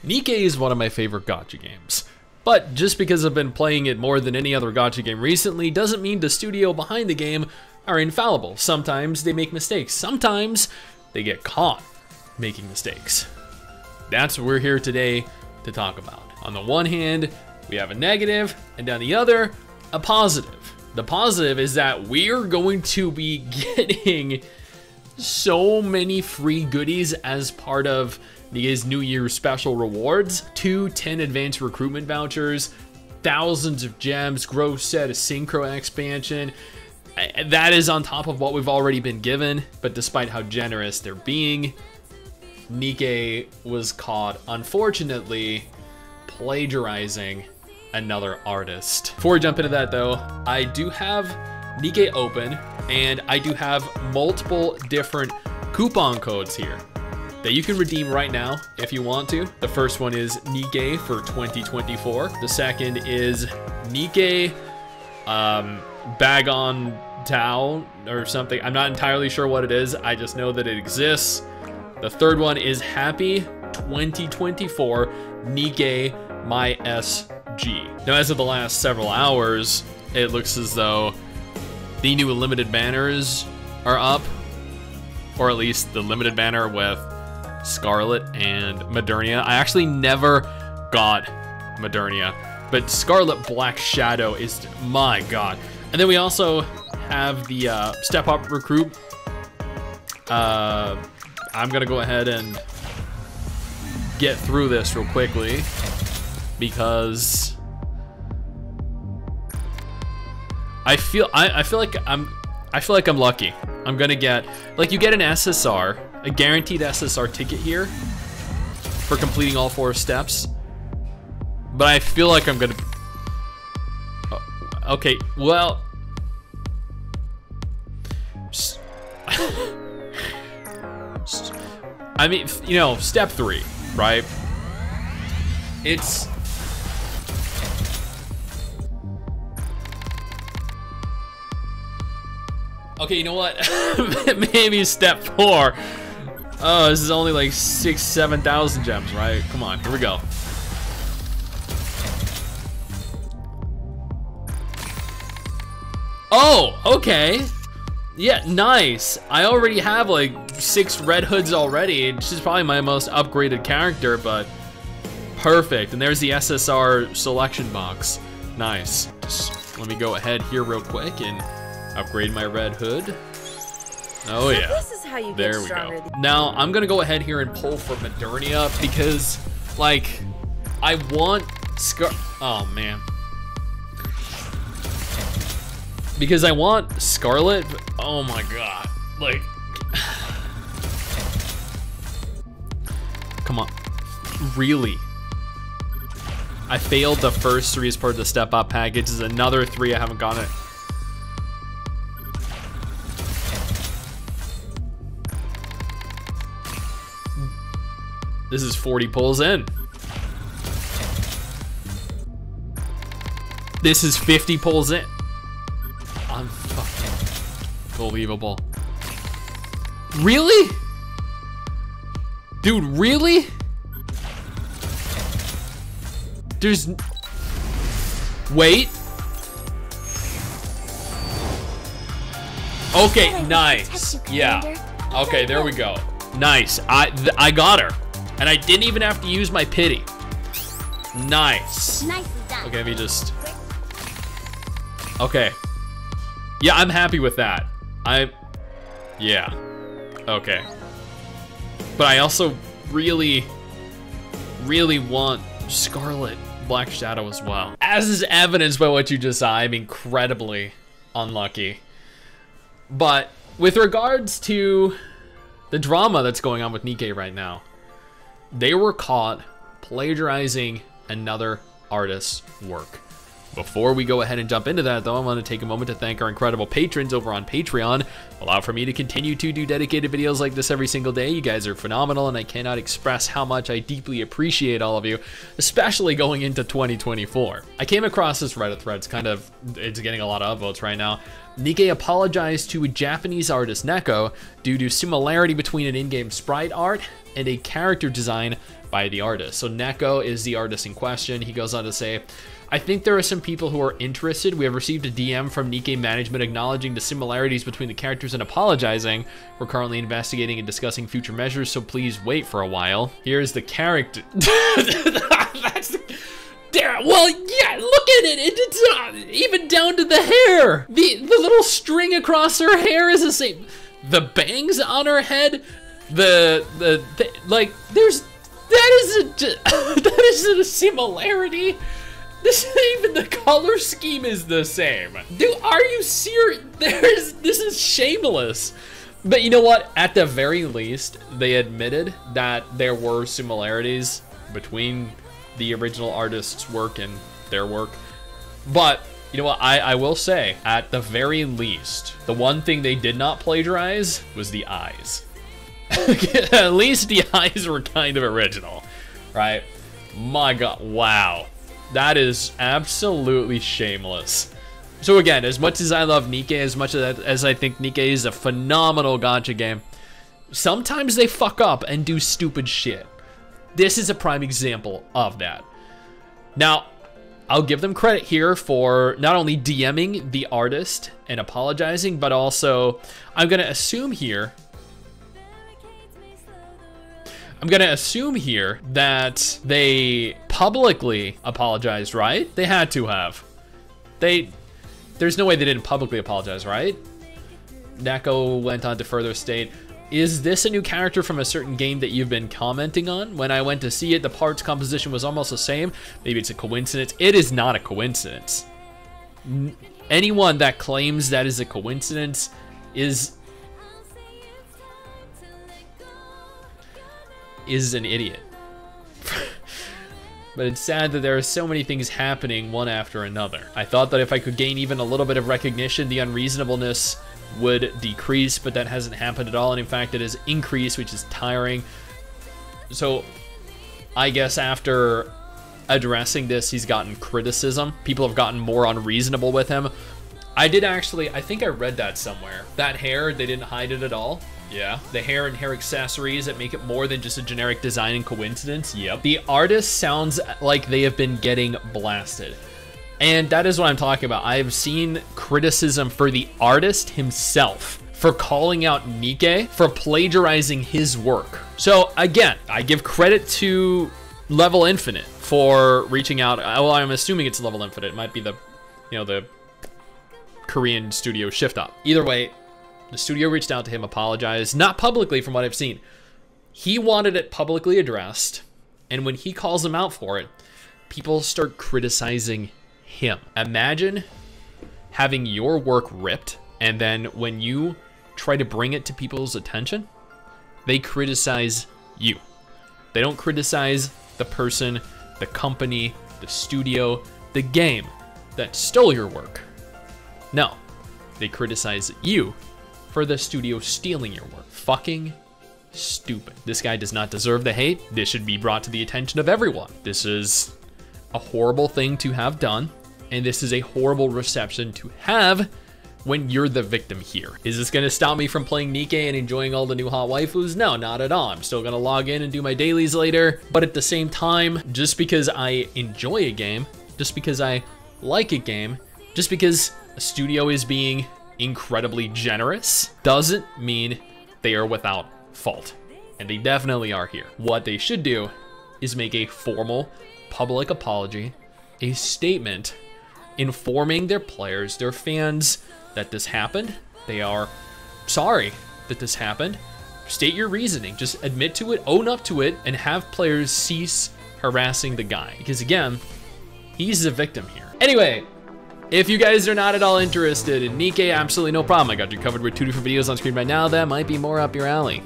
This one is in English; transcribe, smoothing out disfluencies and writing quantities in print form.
NIKKE is one of my favorite gacha games. But just because I've been playing it more than any other gacha game recently doesn't mean the studio behind the game are infallible. Sometimes they make mistakes. Sometimes they get caught making mistakes. That's what we're here today to talk about. On the one hand, we have a negative, and on the other, a positive. The positive is that we're going to be getting so many free goodies as part of NIKKE's New Year's special rewards. 2 10 advanced recruitment vouchers, thousands of gems, gross set of synchro expansion. That is on top of what we've already been given, but despite how generous they're being, NIKKE was caught, unfortunately, plagiarizing another artist. Before we jump into that though, I do have NIKKE open, and I do have multiple different coupon codes here that you can redeem right now if you want to. The first one is NIKKE for 2024. The second is NIKKE bag on Tao or something. I'm not entirely sure what it is. I just know that it exists. The third one is Happy 2024 NIKKE My SG. Now, as of the last several hours, it looks as though the new limited banners are up, or at least the limited banner with Scarlet and Modernia. I actually never got Modernia, but Scarlet Black Shadow is, my god. And then we also have the step up recruit. I'm gonna go ahead and get through this real quickly because I feel like I'm lucky. I'm gonna get, like, you get an SSR, a guaranteed SSR ticket here for completing all 4 steps. But I feel like I'm gonna, okay, well, I mean, you know, step 3, right? It's, okay, you know what? Maybe step 4. Oh, this is only like 6,000-7,000 gems, right? Come on, here we go. Oh, okay. Yeah, nice. I already have like 6 red hoods already. She's probably my most upgraded character, but perfect. And there's the SSR selection box. Nice. Just let me go ahead here real quick and upgrade my red hood. Oh yeah, this is how you there we go. Now I'm gonna go ahead here and pull for Modernia because, like, I want oh man, because I want Scarlet. Oh my god, like, come on, really? I failed the first 3 as part of the step up package. There's another 3 I haven't gotten it. This is 40 pulls in. This is 50 pulls in. Unbelievable. Really? Dude, really? There's... Wait. Okay, nice. Yeah. Okay, there we go. Nice. I got her. And I didn't even have to use my pity. Nice. Okay, let me just... Okay. Yeah, I'm happy with that. Yeah. Okay. But I also really, really want Scarlet Black Shadow as well. As is evidenced by what you just saw, I'm incredibly unlucky. But with regards to the drama that's going on with NIKKE right now, they were caught plagiarizing another artist's work. Before we go ahead and jump into that though, I want to take a moment to thank our incredible patrons over on Patreon. Allow for me to continue to do dedicated videos like this every single day. You guys are phenomenal, and I cannot express how much I deeply appreciate all of you, especially going into 2024. I came across this Reddit thread. It's getting a lot of upvotes right now, NIKKE apologized to Japanese artist NIKKE due to similarity between an in-game sprite art and a character design by the artist. So NIKKE is the artist in question. He goes on to say, I think there are some people who are interested. We have received a DM from NIKKE management acknowledging the similarities between the characters and apologizing. We're currently investigating and discussing future measures, so please wait for a while. Here's the character. That's the... There, well, yeah, look at it. It's even down to the hair. The little string across her hair is the same. The bangs on her head, like, that isn't a similarity. Even the color scheme is the same. Dude, are you serious? This is shameless. But you know what? At the very least, they admitted that there were similarities between the original artist's work and their work. But you know what? I will say, at the very least, the one thing they did not plagiarize was the eyes. At least the eyes were kind of original, right? My God, wow. That is absolutely shameless. So again, as much as I love NIKKE, as much as I think NIKKE is a phenomenal gacha game, sometimes they fuck up and do stupid shit. This is a prime example of that. Now, I'll give them credit here for not only DMing the artist and apologizing, but also I'm gonna assume here that they publicly apologized, right? They had to have. There's no way they didn't publicly apologize, right? NIKKE went on to further state, is this a new character from a certain game that you've been commenting on? When I went to see it, the parts composition was almost the same. Maybe it's a coincidence. It is not a coincidence. Anyone that claims that is a coincidence is an idiot. But it's sad that there are so many things happening one after another. I thought that if I could gain even a little bit of recognition, the unreasonableness would decrease, but that hasn't happened at all, and in fact it has increased, which is tiring. So I guess after addressing this, he's gotten criticism. People have gotten more unreasonable with him. I think I read that somewhere. That hair, they didn't hide it at all. Yeah. The hair and hair accessories that make it more than just a generic design and coincidence. Yep. The artist sounds like they have been getting blasted. And that is what I'm talking about. I've seen criticism for the artist himself for calling out NIKKE for plagiarizing his work. So again, I give credit to Level Infinite for reaching out. Well, I'm assuming it's Level Infinite. It might be the, the Korean studio Shift Up. Either way, the studio reached out to him, apologized, not publicly from what I've seen. He wanted it publicly addressed, and when he calls them out for it, people start criticizing him. Imagine having your work ripped, and then when you try to bring it to people's attention, they criticize you. They don't criticize the person, the company, the studio, the game that stole your work. No, they criticize you for the studio stealing your work. Fucking stupid. This guy does not deserve the hate. This should be brought to the attention of everyone. This is a horrible thing to have done, and this is a horrible reception to have when you're the victim here. Is this gonna stop me from playing NIKKE and enjoying all the new hot waifus? No, not at all. I'm still gonna log in and do my dailies later, but at the same time, just because I enjoy a game, just because I like a game, just because a studio is being incredibly generous, doesn't mean they are without fault. And they definitely are here. What they should do is make a formal public apology, a statement informing their players, their fans, that this happened. They are sorry that this happened. State your reasoning, just admit to it, own up to it, and have players cease harassing the guy. Because again, he's the victim here. Anyway, if you guys are not at all interested in NIKKE, absolutely no problem. I got you covered with 2 different videos on screen right now that might be more up your alley.